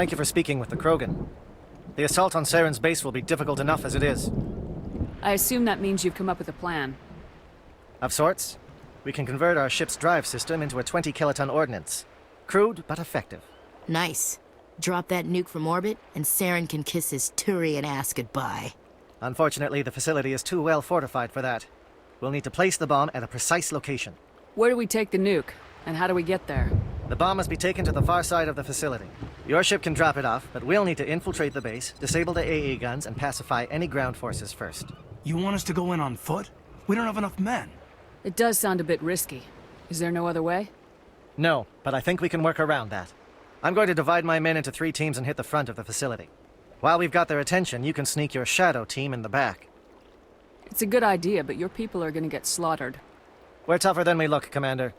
Thank you for speaking with the Krogan. The assault on Saren's base will be difficult enough as it is. I assume that means you've come up with a plan. Of sorts. We can convert our ship's drive system into a 20-kiloton ordnance. Crude, but effective. Nice. Drop that nuke from orbit, and Saren can kiss his Turian ass goodbye. Unfortunately, the facility is too well fortified for that. We'll need to place the bomb at a precise location. Where do we take the nuke? And how do we get there? The bomb must be taken to the far side of the facility. Your ship can drop it off, but we'll need to infiltrate the base, disable the AA guns, and pacify any ground forces first. You want us to go in on foot? We don't have enough men. It does sound a bit risky. Is there no other way? No, but I think we can work around that. I'm going to divide my men into 3 teams and hit the front of the facility. While we've got their attention, you can sneak your shadow team in the back. It's a good idea, but your people are gonna get slaughtered. We're tougher than we look, Commander.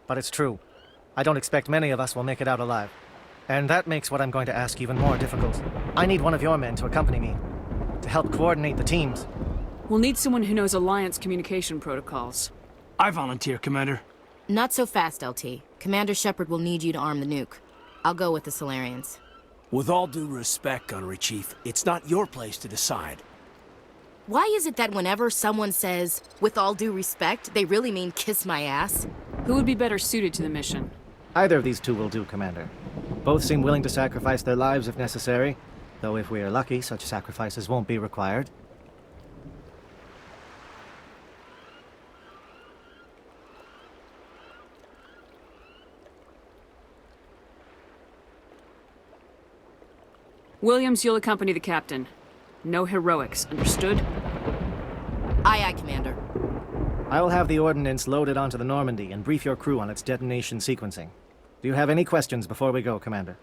But it's true. I don't expect many of us will make it out alive. And that makes what I'm going to ask even more difficult. I need one of your men to accompany me, to help coordinate the teams. We'll need someone who knows Alliance communication protocols. I volunteer, Commander. Not so fast, LT. Commander Shepard will need you to arm the nuke. I'll go with the Solarians. With all due respect, Gunnery Chief, it's not your place to decide. Why is it that whenever someone says, with all due respect, they really mean kiss my ass? Who would be better suited to the mission? Either of these two will do, Commander. Both seem willing to sacrifice their lives if necessary, though if we are lucky, such sacrifices won't be required. Williams, you'll accompany the captain. No heroics, understood? Aye, aye, Commander. I will have the ordnance loaded onto the Normandy and brief your crew on its detonation sequencing. Do you have any questions before we go, Commander?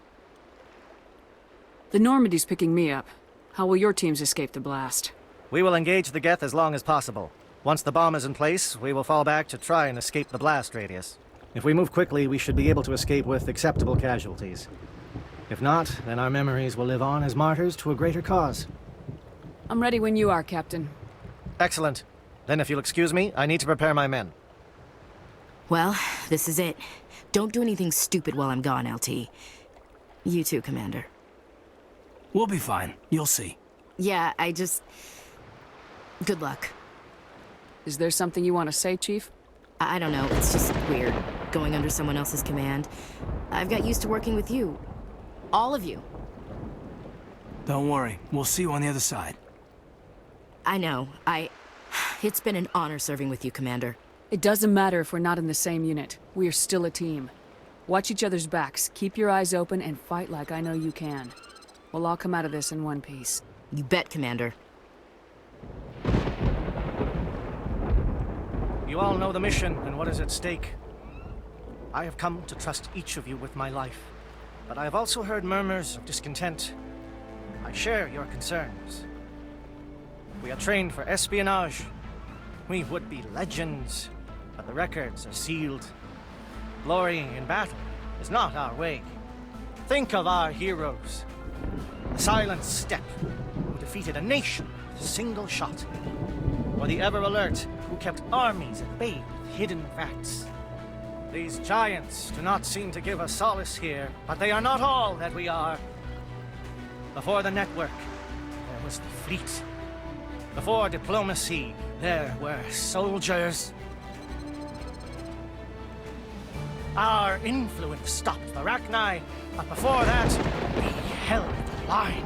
The Normandy's picking me up. How will your teams escape the blast? We will engage the Geth as long as possible. Once the bomb is in place, we will fall back to try and escape the blast radius. If we move quickly, we should be able to escape with acceptable casualties. If not, then our memories will live on as martyrs to a greater cause. I'm ready when you are, Captain. Excellent. Then if you'll excuse me, I need to prepare my men. Well, this is it. Don't do anything stupid while I'm gone, LT. You too, Commander. We'll be fine. You'll see. Yeah, good luck. Is there something you want to say, Chief? I don't know, it's just weird, going under someone else's command. I've got used to working with you. All of you. Don't worry. We'll see you on the other side. I know. It's been an honor serving with you, Commander. It doesn't matter if we're not in the same unit. We are still a team. Watch each other's backs, keep your eyes open, and fight like I know you can. We'll all come out of this in one piece. You bet, Commander. You all know the mission and what is at stake. I have come to trust each of you with my life, but I have also heard murmurs of discontent. I share your concerns. We are trained for espionage. We would be legends, but the records are sealed. Glorying in battle is not our way. Think of our heroes. The Silent Step, who defeated a nation with a single shot. Or the Ever Alert, who kept armies at bay with hidden facts. These giants do not seem to give us solace here, but they are not all that we are. Before the network, there was the fleet. Before diplomacy, there were soldiers. Our influence stopped the Rachni, but before that, we held the line.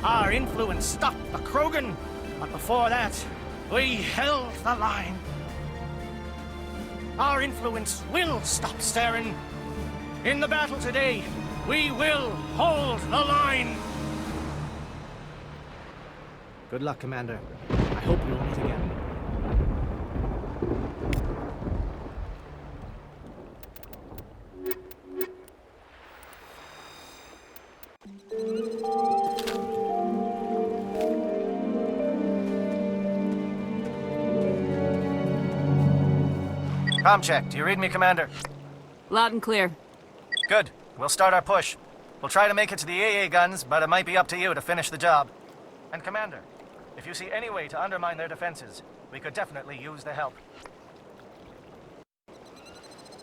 Our influence stopped the Krogan, but before that, we held the line. Our influence will stop Saren. In the battle today, we will hold the line. Good luck, Commander. I hope we will meet again. Comm check. Do you read me, Commander? Loud and clear. Good. We'll start our push. We'll try to make it to the AA guns, but it might be up to you to finish the job. And Commander, if you see any way to undermine their defenses, we could definitely use the help.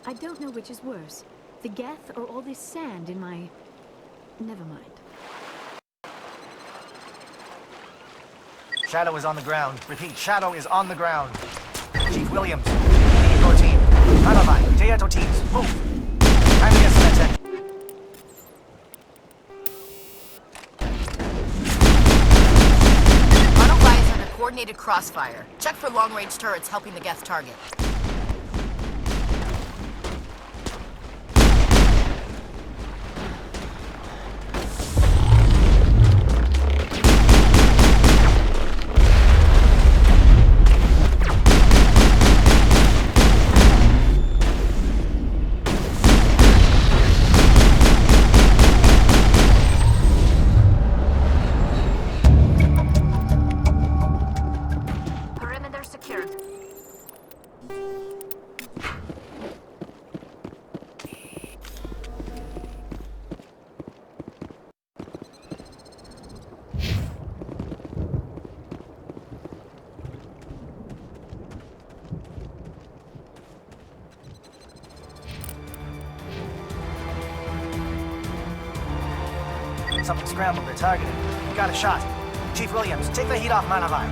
I don't know which is worse, the Geth or all this sand in my... Never mind. Shadow is on the ground. Repeat, Shadow is on the ground. Chief Williams, lead your team. Manavai, Teato teams, move. Time to get some attention. Manavai is under coordinated crossfire. Check for long-range turrets helping the Geth target. Something scrambled, they're targeted. You got a shot. Chief Williams, take the heat off Manavai.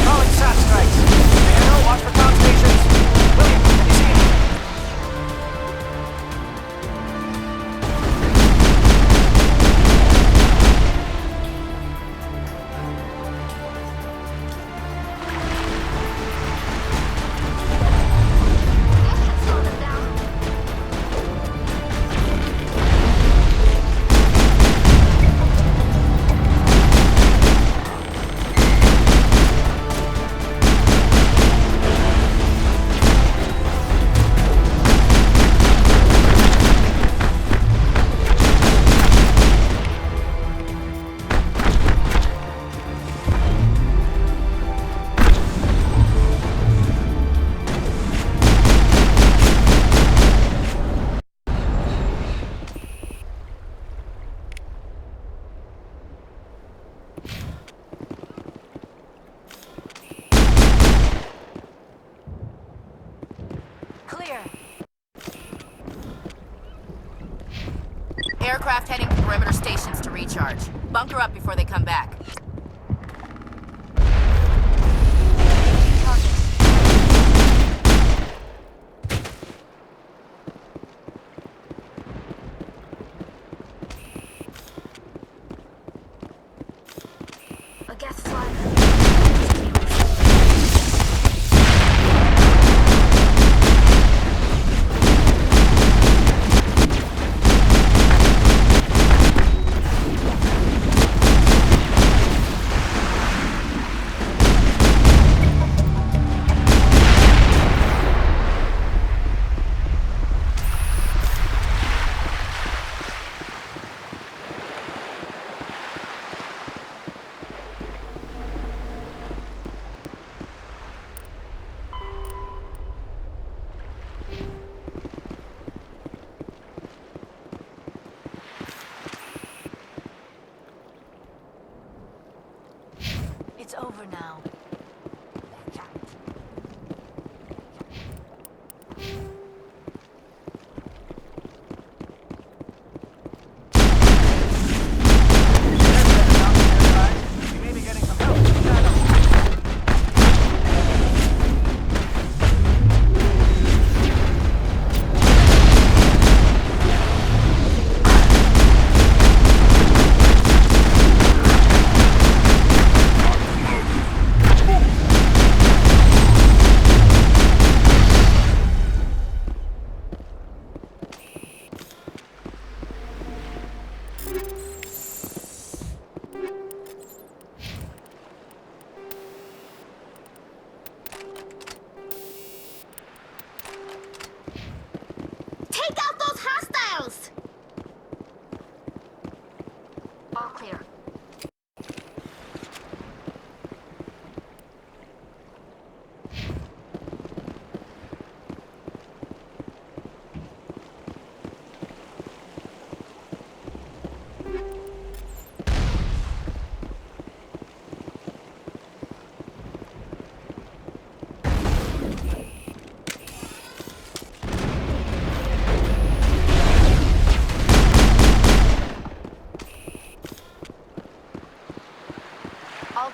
Calling sat strikes. Mayo, watch for comm stations. Williams, can you see anything? Aircraft heading to perimeter stations to recharge. Bunker up before they come back. A gas flyer. It's over now. We may be getting some help. Shadow. Take out those hostiles! All clear.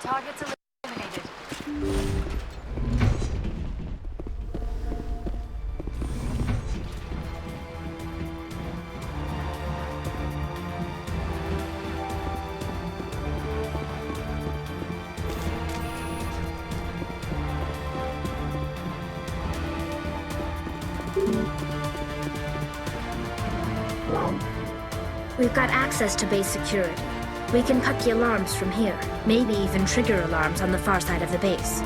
All targets eliminated. We've got access to base security. We can cut the alarms from here, maybe even trigger alarms on the far side of the base.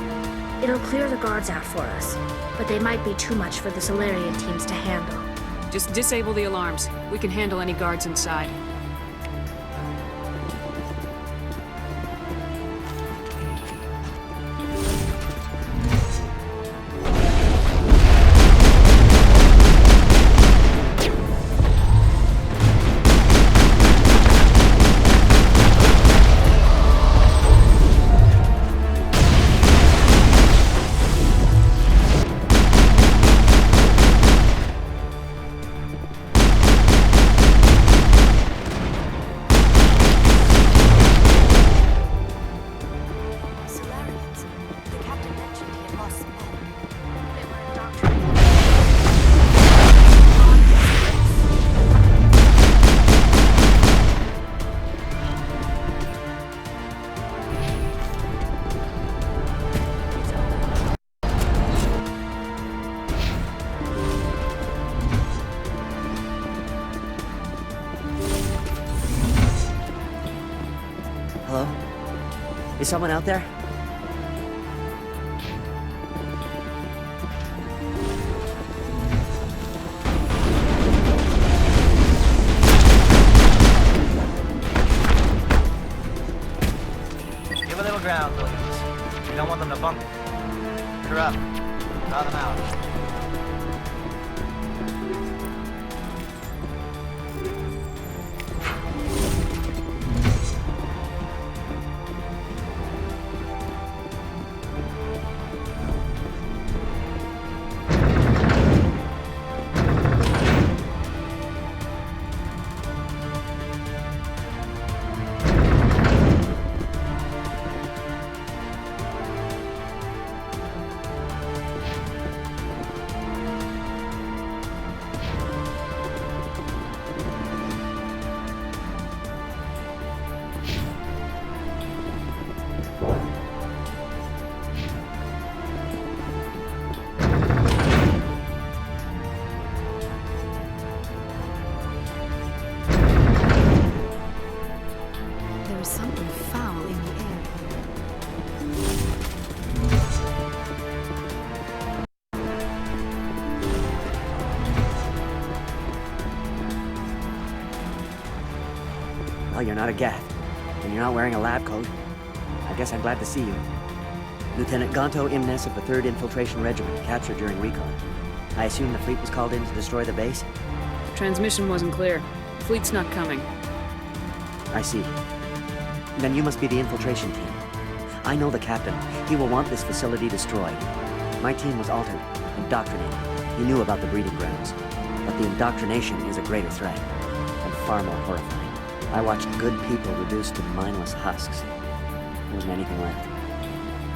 It'll clear the guards out for us, but they might be too much for the Solarian teams to handle. Just disable the alarms. We can handle any guards inside. Solarians. The captain mentioned he had lost some men. They were indoctrinated. It's over. Hello? Is someone out there? Give a little ground, Williams. We don't want them to bump. Pick her up. Draw them out. There is something foul in the air. Well, you're not a Geth, and you're not wearing a lab coat. I guess I'm glad to see you. Lieutenant Gonto Imnes of the 3rd Infiltration Regiment, captured during recon. I assume the fleet was called in to destroy the base? Transmission wasn't clear. Fleet's not coming. I see. Then you must be the infiltration team. I know the captain. He will want this facility destroyed. My team was altered, indoctrinated. He knew about the breeding grounds. But the indoctrination is a greater threat, and far more horrifying. I watched good people reduced to mindless husks. There wasn't anything left.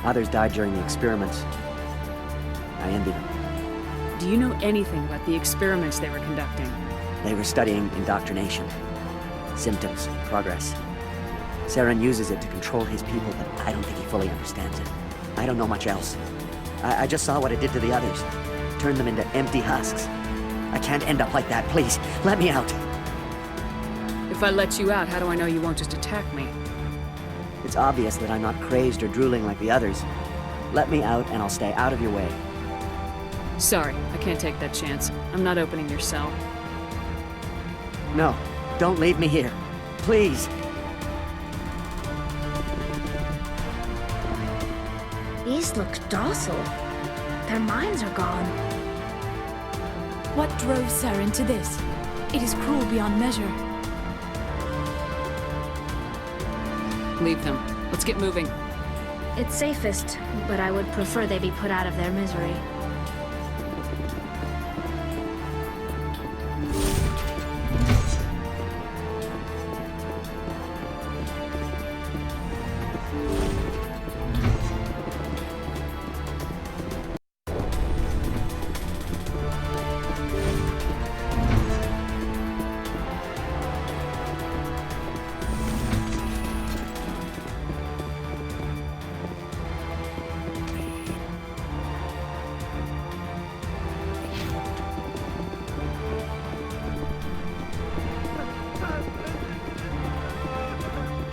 Others died during the experiments. I envy them. Do you know anything about the experiments they were conducting? They were studying indoctrination. Symptoms, progress. Saren uses it to control his people, but I don't think he fully understands it. I don't know much else. I just saw what it did to the others. Turned them into empty husks. I can't end up like that, please. Let me out. If I let you out, how do I know you won't just attack me? It's obvious that I'm not crazed or drooling like the others. Let me out and I'll stay out of your way. Sorry, I can't take that chance. I'm not opening your cell. No, don't leave me here. Please. These look docile. Their minds are gone. What drove Saren to this? It is cruel beyond measure. Leave them. Let's get moving. It's safest, but I would prefer they be put out of their misery.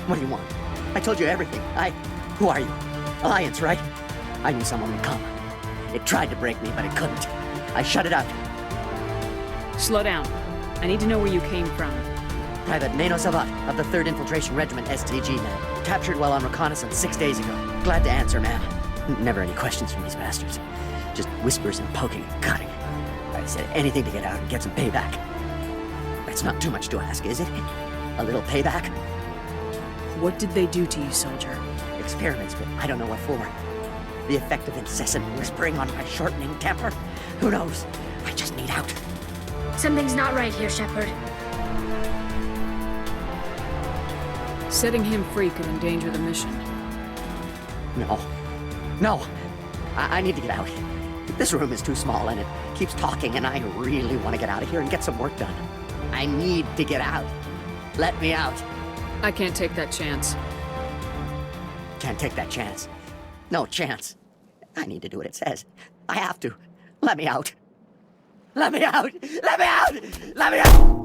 What do you want? I told you everything. Who are you? Alliance, right? I knew someone would come. It tried to break me, but it couldn't. I shut it out. Slow down. I need to know where you came from. Private Nano Savat of the 3rd Infiltration Regiment, STG, man. Captured while on reconnaissance 6 days ago. Glad to answer, man. Never any questions from these bastards. Just whispers and poking and cutting. I said anything to get out and get some payback. That's not too much to ask, is it? A little payback? What did they do to you, soldier? Experiments, but I don't know what for. The effect of incessant whispering on my shortening temper? Who knows? I just need out. Something's not right here, Shepard. Setting him free could endanger the mission. No. No! I need to get out. This room is too small and it keeps talking, and I really want to get out of here and get some work done. I need to get out. Let me out. I can't take that chance. Can't take that chance. No chance. I need to do what it says. I have to. Let me out. Let me out! Let me out! Let me out!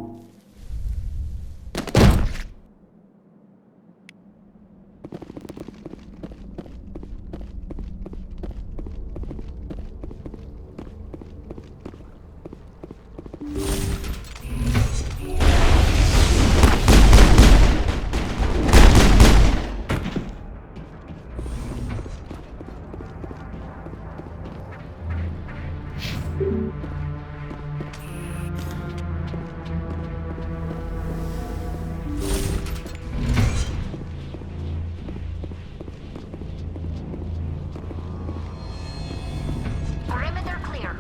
Perimeter clear.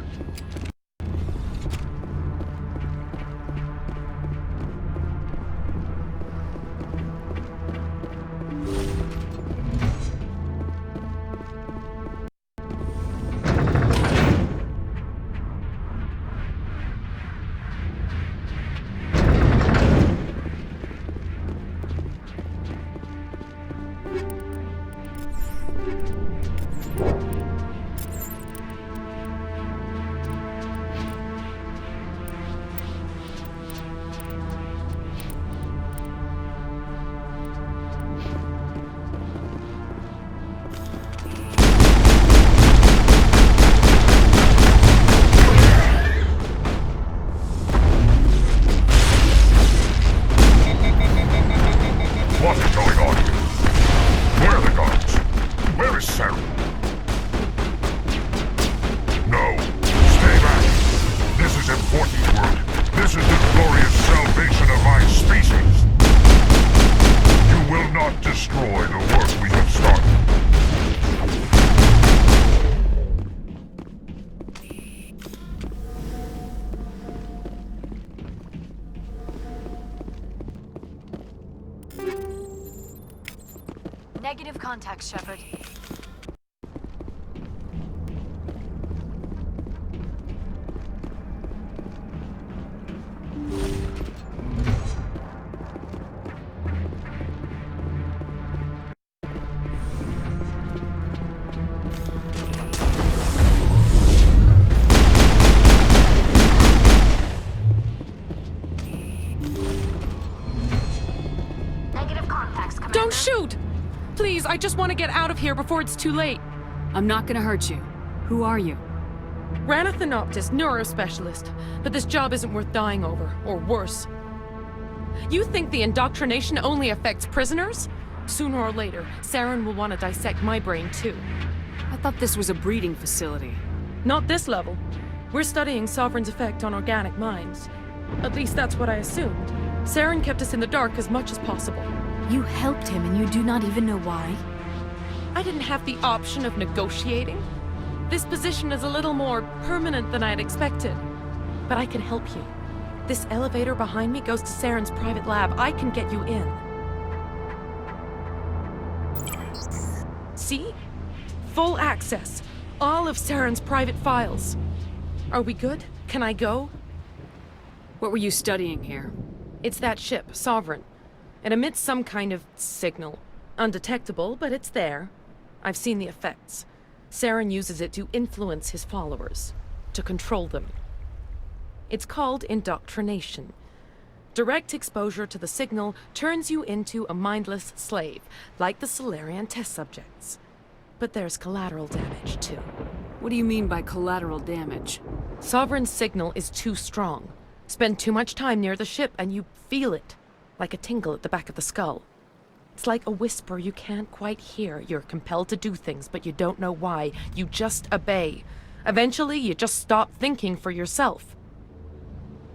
What is going on here? Where are the guards? Where is Sarah? No. Stay back. This is important work. This is the glorious salvation of my species. You will not destroy the work we have started. Negative contact, Shepard. Negative contacts, Commander. Don't shoot! Please, I just want to get out of here before it's too late. I'm not gonna hurt you. Who are you? Ranathanoptis, neurospecialist. But this job isn't worth dying over, or worse. You think the indoctrination only affects prisoners? Sooner or later, Saren will want to dissect my brain too. I thought this was a breeding facility. Not this level. We're studying Sovereign's effect on organic minds. At least that's what I assumed. Saren kept us in the dark as much as possible. You helped him and you do not even know why? I didn't have the option of negotiating. This position is a little more permanent than I had expected. But I can help you. This elevator behind me goes to Saren's private lab. I can get you in. See? Full access. All of Saren's private files. Are we good? Can I go? What were you studying here? It's that ship, Sovereign. It emits some kind of signal. Undetectable, but it's there. I've seen the effects. Saren uses it to influence his followers. To control them. It's called Indoctrination. Direct exposure to the signal turns you into a mindless slave, like the Solarian test subjects. But there's collateral damage, too. What do you mean by collateral damage? Sovereign's signal is too strong. Spend too much time near the ship and you feel it, like a tingle at the back of the skull. It's like a whisper you can't quite hear. You're compelled to do things, but you don't know why. You just obey. Eventually, you just stop thinking for yourself.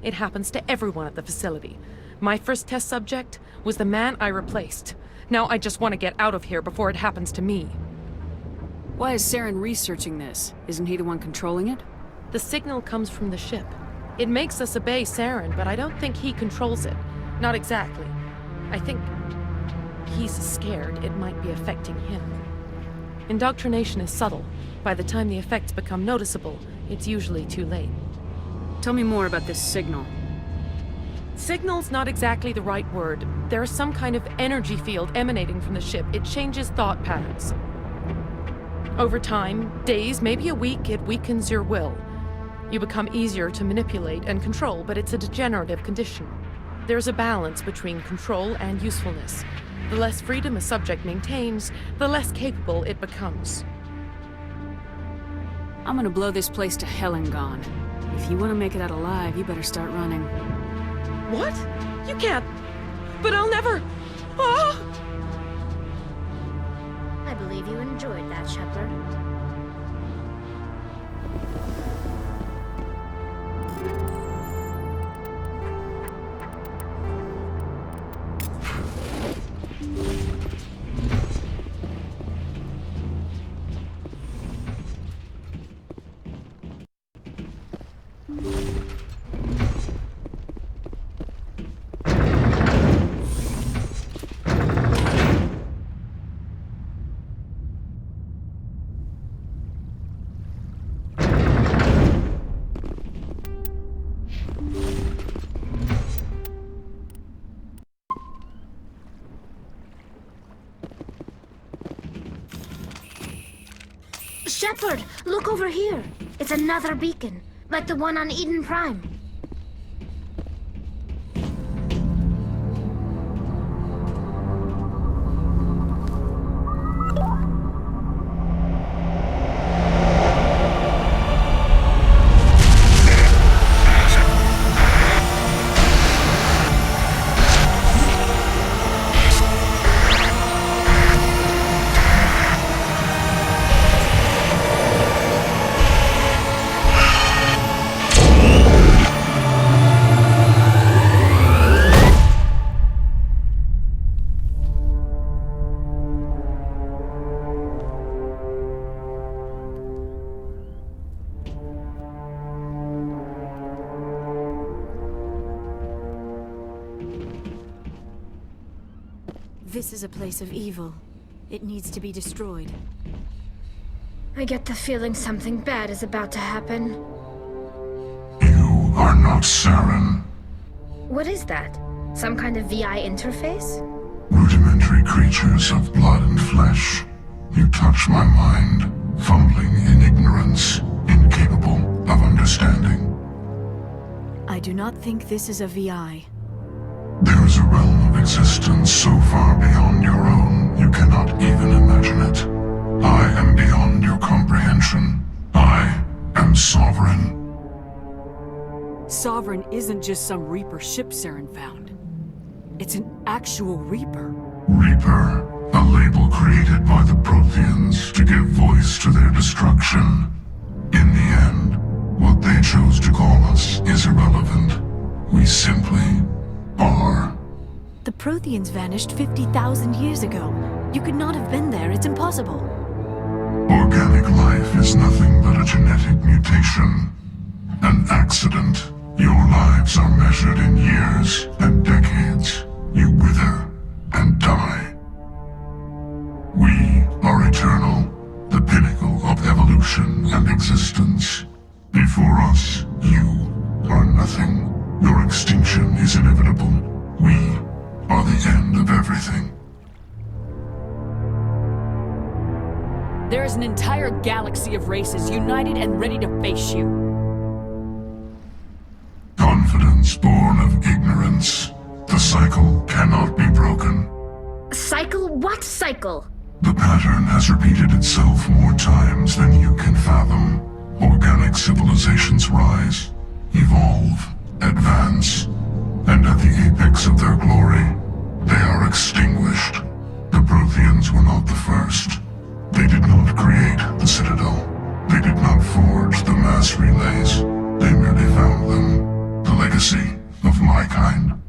It happens to everyone at the facility. My first test subject was the man I replaced. Now I just want to get out of here before it happens to me. Why is Saren researching this? Isn't he the one controlling it? The signal comes from the ship. It makes us obey Saren, but I don't think he controls it. Not exactly. I think he's scared it might be affecting him. Indoctrination is subtle. By the time the effects become noticeable, it's usually too late. Tell me more about this signal. Signal's not exactly the right word. There's some kind of energy field emanating from the ship. It changes thought patterns. Over time, days, maybe a week, it weakens your will. You become easier to manipulate and control, but it's a degenerative condition. There's a balance between control and usefulness. The less freedom a subject maintains, the less capable it becomes. I'm gonna blow this place to hell and gone. If you want to make it out alive, you better start running. What? You can't. But I'll never. Ah! I believe you enjoyed that, Shepard. Shepard, look over here. It's another beacon, like the one on Eden Prime. This is a place of evil. It needs to be destroyed. I get the feeling something bad is about to happen. You are not Saren. What is that? Some kind of VI interface? Rudimentary creatures of blood and flesh. You touch my mind, fumbling in ignorance, incapable of understanding. I do not think this is a VI. There is a realm of existence so far beyond your own, you cannot even imagine it. I am beyond your comprehension. I am sovereign. Sovereign isn't just some Reaper ship Saren found. It's an actual Reaper. Reaper, a label created by the Protheans to give voice to their destruction. In the end, what they chose to call us is irrelevant. We simply are. The Protheans vanished 50,000 years ago. You could not have been there. It's impossible. Organic life is nothing but a genetic mutation. An accident. Your lives are measured in years and decades. You wither and die. We are eternal, the pinnacle of evolution and existence. Before us, you are nothing. Your extinction is inevitable. We are the end of everything. There is an entire galaxy of races united and ready to face you. Confidence born of ignorance. The cycle cannot be broken. Cycle? What cycle? The pattern has repeated itself more times than you can fathom. Organic civilizations rise, evolve, advance, and at the apex of their glory, they are extinguished. The Protheans were not the first. They did not create the Citadel. They did not forge the mass relays. They merely found them. The legacy of my kind.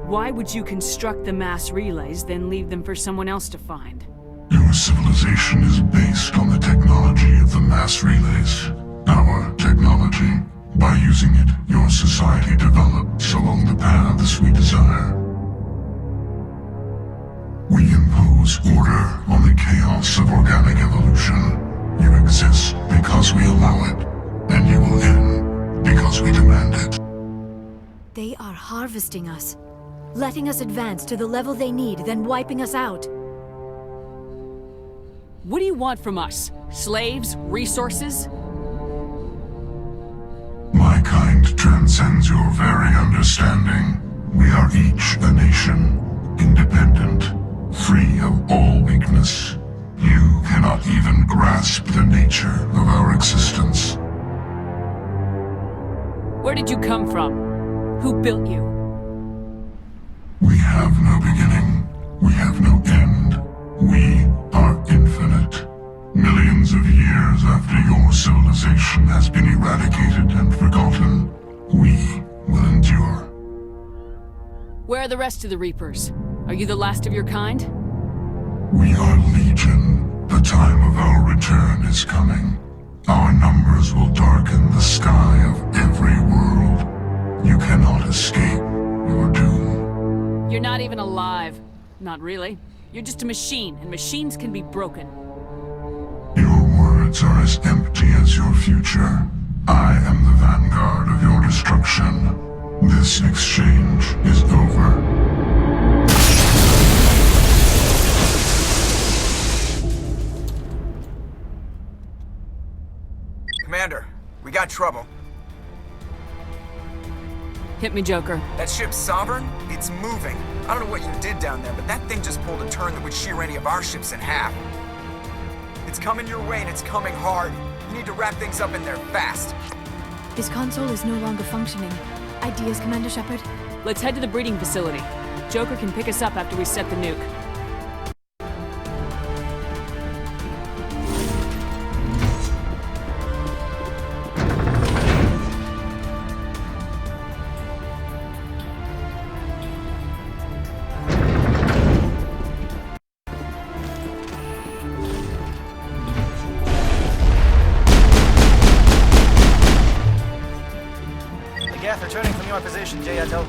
Why would you construct the mass relays, then leave them for someone else to find? Your civilization is based on the technology of the mass relays. Our technology. By using it, your society develops along the paths we desire. We impose order on the chaos of organic evolution. You exist because we allow it, and you will end because we demand it. They are harvesting us, letting us advance to the level they need, then wiping us out. What do you want from us? Slaves? Resources? My kind transcends your very understanding. We are each a nation, independent, free of all weakness. You cannot even grasp the nature of our existence. Where did you come from? Who built you? We have no beginning. We have no end. We are infinite. Millions of years after your civilization has been eradicated and forgotten, we will endure. Where are the rest of the Reapers? Are you the last of your kind? We are legion. The time of our return is coming. Our numbers will darken the sky of every world. You cannot escape your doom. You're not even alive. Not really. You're just a machine, and machines can be broken. Your words are as empty as your future. I am the vanguard of your destruction. This exchange is over. Commander, we got trouble. Hit me, Joker. That ship's Sovereign? It's moving. I don't know what you did down there, but that thing just pulled a turn that would shear any of our ships in half. It's coming your way and it's coming hard. You need to wrap things up in there fast. His console is no longer functioning. Ideas, Commander Shepard? Let's head to the breeding facility. Joker can pick us up after we set the nuke. Geth returning from your position, Jayato.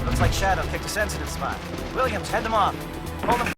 Looks like Shadow picked a sensitive spot. Williams, head them off. Hold them.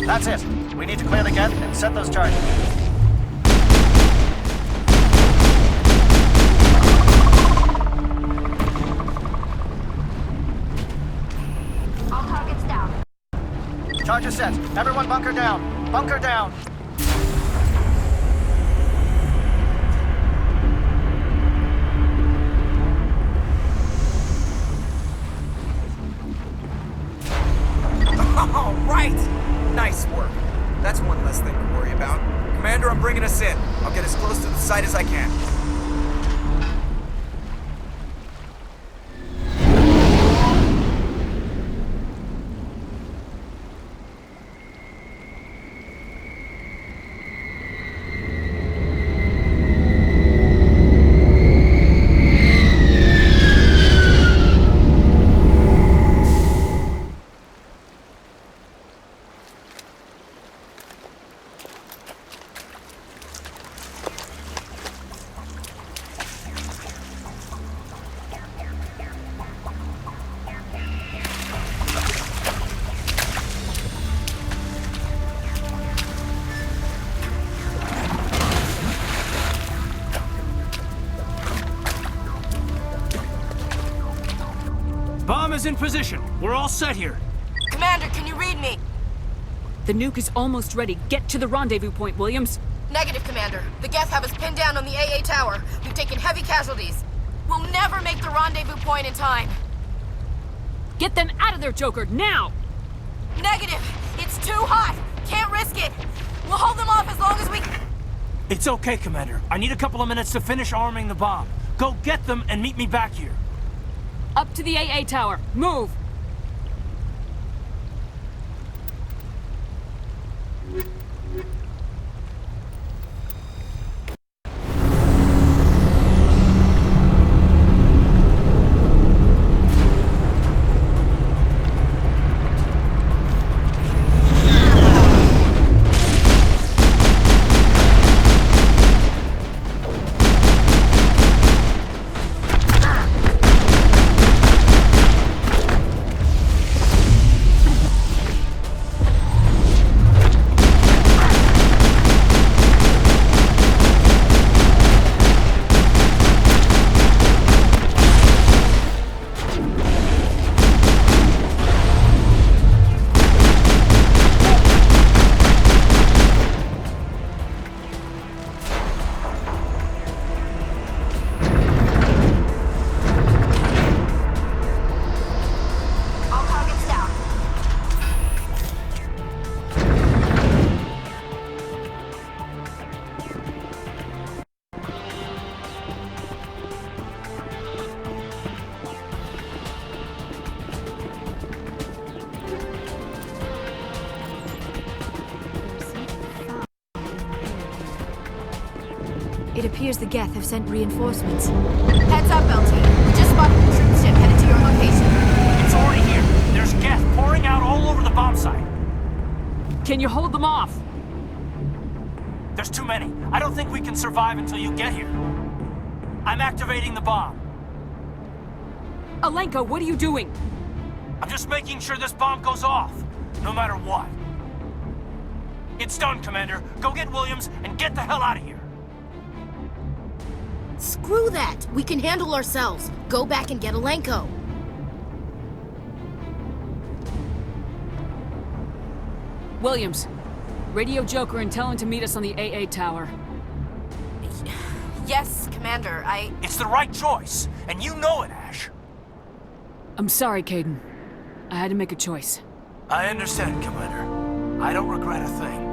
That's it. We need to clear the gate and set those charges. All targets down. Charges set. Everyone bunker down. Bunker down. All right! Nice work. That's one less thing to worry about. Commander, I'm bringing us in. I'll get as close to the site as I can. Bomb is in position. We're all set here. Commander, can you read me? The nuke is almost ready. Get to the rendezvous point, Williams. Negative, Commander. The Geth have us pinned down on the AA tower. We've taken heavy casualties. We'll never make the rendezvous point in time. Get them out of there, Joker, now! Negative! It's too hot! Can't risk it! We'll hold them off as long as we... It's okay, Commander. I need a couple of minutes to finish arming the bomb. Go get them and meet me back here. Up to the AA tower. Move! It appears the Geth have sent reinforcements. Heads up, LT. We just spotted the troop ship headed to your location. It's already here. There's gas pouring out all over the bomb site. Can you hold them off? There's too many. I don't think we can survive until you get here. I'm activating the bomb. Alenko, what are you doing? I'm just making sure this bomb goes off, no matter what. It's done, Commander. Go get Williams and get the hell out of here. Screw that! We can handle ourselves. Go back and get Alenko. Williams, radio Joker and tell him to meet us on the AA tower. Yes, Commander, It's the right choice, and you know it, Ash. I'm sorry, Caden. I had to make a choice. I understand, Commander. I don't regret a thing.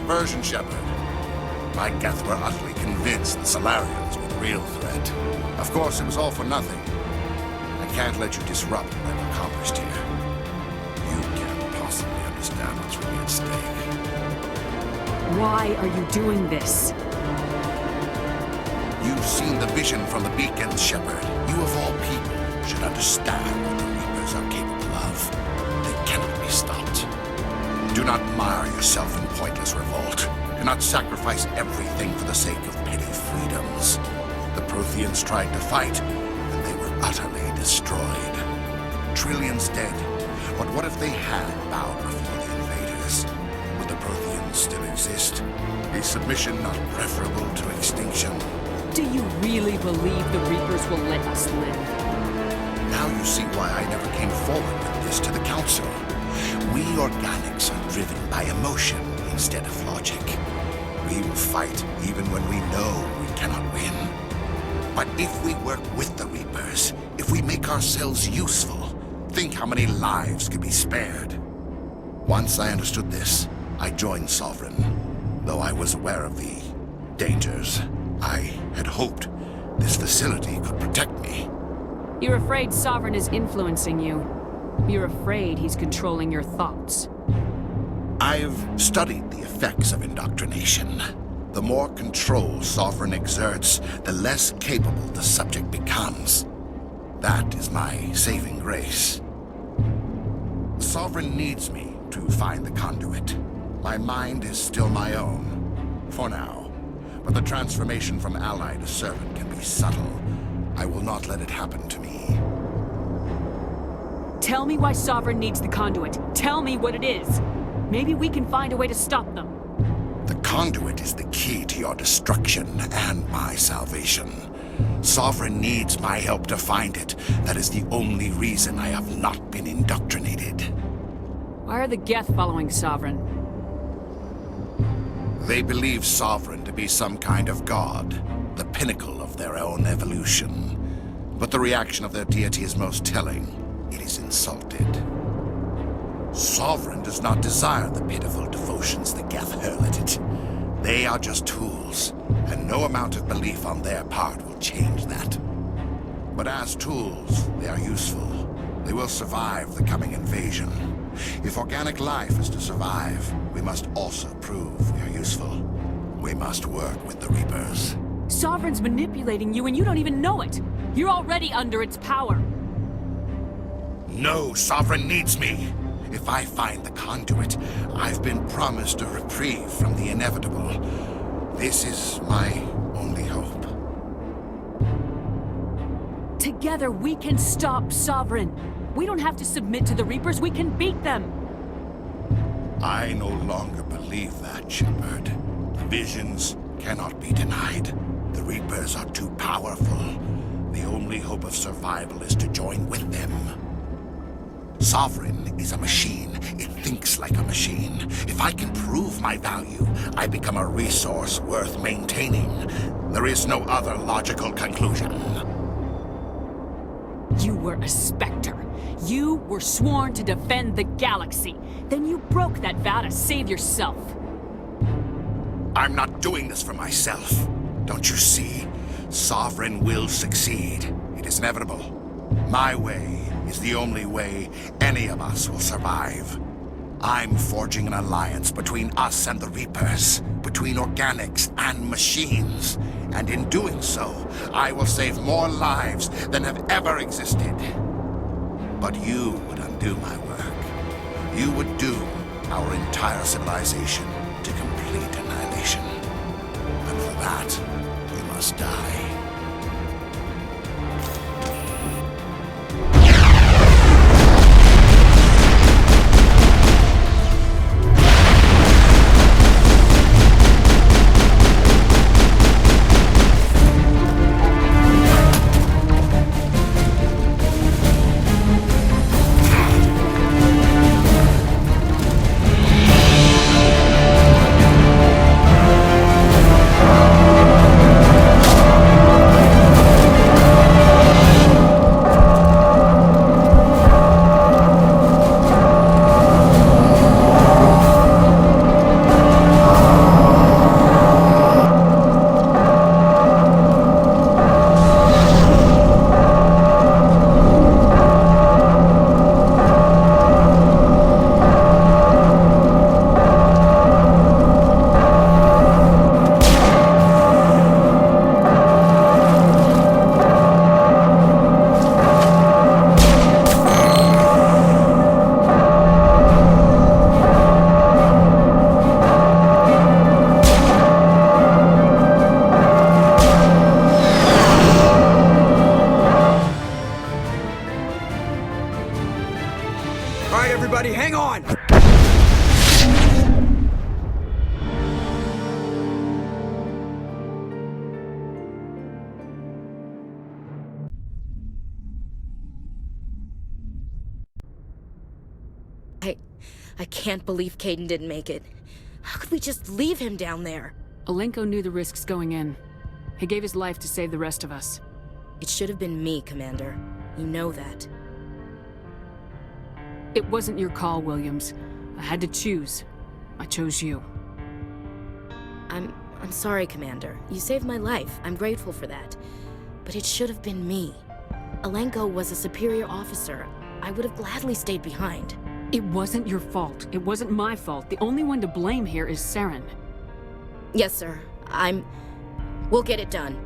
diversion, Shepard. My Geth were utterly convinced the Solarians were the real threat. Of course, it was all for nothing. I can't let you disrupt what I've accomplished here. You can't possibly understand what's really at stake. Why are you doing this? You've seen the vision from the beacons, Shepard. You of all people should understand what the Reapers are capable of. They cannot be stopped. Do not mire yourself in pointless revolt. Do not sacrifice everything for the sake of petty freedoms. The Protheans tried to fight, and they were utterly destroyed. Trillions dead. But what if they had bowed before the invaders? Would the Protheans still exist? Is submission not preferable to extinction? Do you really believe the Reapers will let us live? Now you see why I never came forward with this to the Council. We organics are driven by emotion instead of logic. We will fight even when we know we cannot win. But if we work with the Reapers, if we make ourselves useful, think how many lives could be spared. Once I understood this, I joined Sovereign, though I was aware of the dangers. I had hoped this facility could protect me. You're afraid Sovereign is influencing you. You're afraid he's controlling your thoughts. I've studied the effects of indoctrination. The more control Sovereign exerts, the less capable the subject becomes. That is my saving grace. Sovereign needs me to find the conduit. My mind is still my own, for now. But the transformation from ally to servant can be subtle. I will not let it happen to me. Tell me why Sovereign needs the conduit. Tell me what it is. Maybe we can find a way to stop them. The conduit is the key to your destruction and my salvation. Sovereign needs my help to find it. That is the only reason I have not been indoctrinated. Why are the Geth following Sovereign? They believe Sovereign to be some kind of god, the pinnacle of their own evolution. But the reaction of their deity is most telling. It is insulted. Sovereign does not desire the pitiful devotions the Geth hurl at it. They are just tools, and no amount of belief on their part will change that. But as tools, they are useful. They will survive the coming invasion. If organic life is to survive, we must also prove we are useful. We must work with the Reapers. Sovereign's manipulating you and you don't even know it. You're already under its power. No, Sovereign needs me. If I find the conduit, I've been promised a reprieve from the inevitable. This is my only hope. Together we can stop Sovereign. We don't have to submit to the Reapers, we can beat them. I no longer believe that, Shepard. The visions cannot be denied. The Reapers are too powerful. The only hope of survival is to join with them. Sovereign is a machine. It thinks like a machine. If I can prove my value, I become a resource worth maintaining. There is no other logical conclusion. You were a Spectre. You were sworn to defend the galaxy. Then you broke that vow to save yourself. I'm not doing this for myself. Don't you see? Sovereign will succeed. It is inevitable. My way is the only way any of us will survive. I'm forging an alliance between us and the Reapers, between organics and machines. And in doing so, I will save more lives than have ever existed. But you would undo my work. You would doom our entire civilization to complete annihilation. And for that, you must die. I can't believe Caden didn't make it. How could we just leave him down there? Alenko knew the risks going in. He gave his life to save the rest of us. It should have been me, Commander. You know that. It wasn't your call, Williams. I had to choose. I chose you. I'm sorry, Commander. You saved my life. I'm grateful for that. But it should have been me. Alenko was a superior officer. I would have gladly stayed behind. It wasn't your fault. It wasn't my fault. The only one to blame here is Saren. Yes, sir. We'll get it done.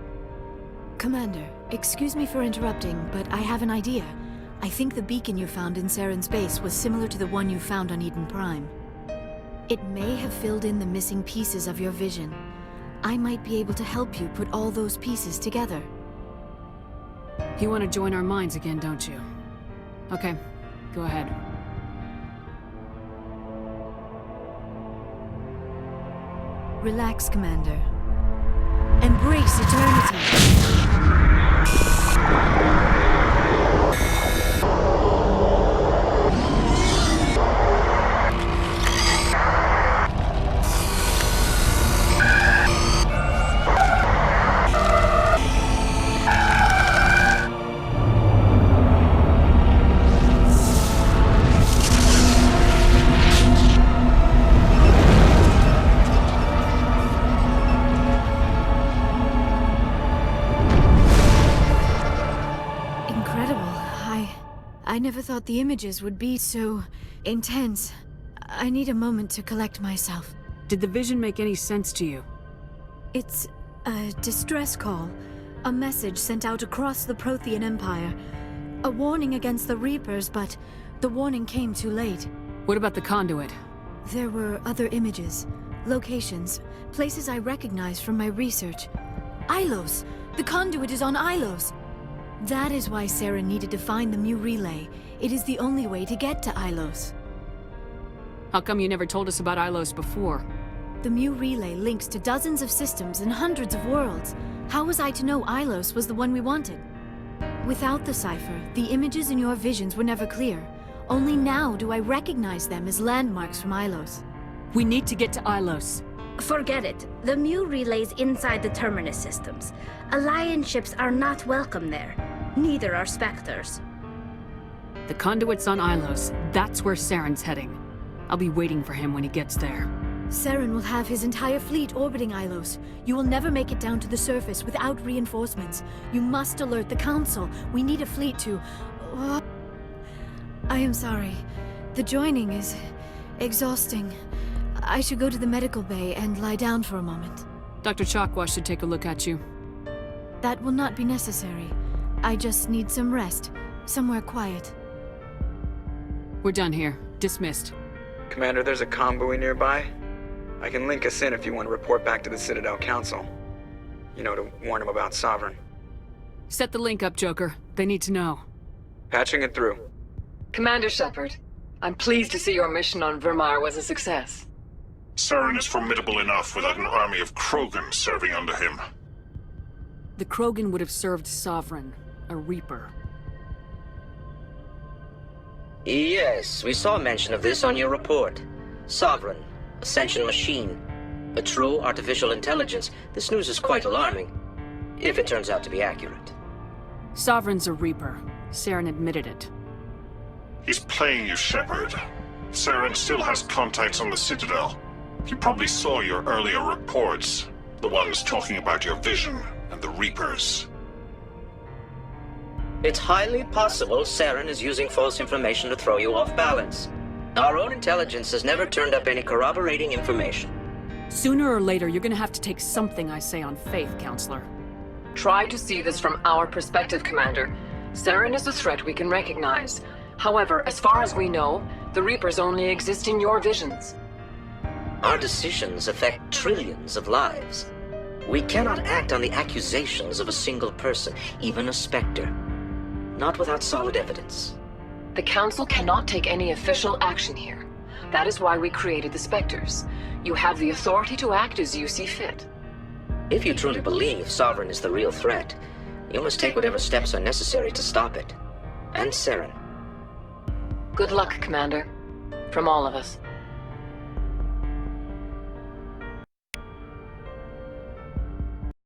Commander, excuse me for interrupting, but I have an idea. I think the beacon you found in Saren's base was similar to the one you found on Eden Prime. It may have filled in the missing pieces of your vision. I might be able to help you put all those pieces together. You want to join our minds again, don't you? Okay, go ahead. Relax, Commander. Embrace eternity. I never thought the images would be so intense. I need a moment to collect myself. Did the vision make any sense to you? It's a distress call. A message sent out across the Prothean Empire. A warning against the Reapers, but the warning came too late. What about the conduit? There were other images, locations, places I recognized from my research. Ilos! The conduit is on Ilos! That is why Saren needed to find the Mu relay. It is the only way to get to Ilos. How come you never told us about Ilos before? The Mu relay links to dozens of systems and hundreds of worlds. How was I to know Ilos was the one we wanted? Without the cipher, the images in your visions were never clear. Only now do I recognize them as landmarks from Ilos. We need to get to Ilos. Forget it. The Mu relay's inside the Terminus systems. Alliance ships are not welcome there. Neither are Spectres. The conduit's on Ilos. That's where Saren's heading. I'll be waiting for him when he gets there. Saren will have his entire fleet orbiting Ilos. You will never make it down to the surface without reinforcements. You must alert the Council. We need a fleet to... I am sorry. The joining is exhausting. I should go to the medical bay and lie down for a moment. Dr. Chakwa should take a look at you. That will not be necessary. I just need some rest. Somewhere quiet. We're done here. Dismissed. Commander, there's a convoy nearby. I can link us in if you want to report back to the Citadel Council. You know, to warn them about Sovereign. Set the link up, Joker. They need to know. Patching it through. Commander Shepard, I'm pleased to see your mission on Virmire was a success. Saren is formidable enough without an army of Krogan serving under him. The Krogan would have served Sovereign, a Reaper. Yes, we saw mention of this on your report. Sovereign, Ascension machine, a true artificial intelligence. This news is quite alarming, if it turns out to be accurate. Sovereign's a Reaper. Saren admitted it. He's playing you, Shepard. Saren still has contacts on the Citadel. He probably saw your earlier reports, the ones talking about your vision and the Reapers. It's highly possible Saren is using false information to throw you off balance. Our own intelligence has never turned up any corroborating information. Sooner or later, you're gonna have to take something I say on faith, Counselor. Try to see this from our perspective, Commander. Saren is a threat we can recognize. However, as far as we know, the Reapers only exist in your visions. Our decisions affect trillions of lives. We cannot act on the accusations of a single person, even a Spectre. Not without solid evidence. The Council cannot take any official action here. That is why we created the Spectres. You have the authority to act as you see fit. If you truly believe Sovereign is the real threat, you must take whatever steps are necessary to stop it. And Saren. Good luck, Commander. From all of us.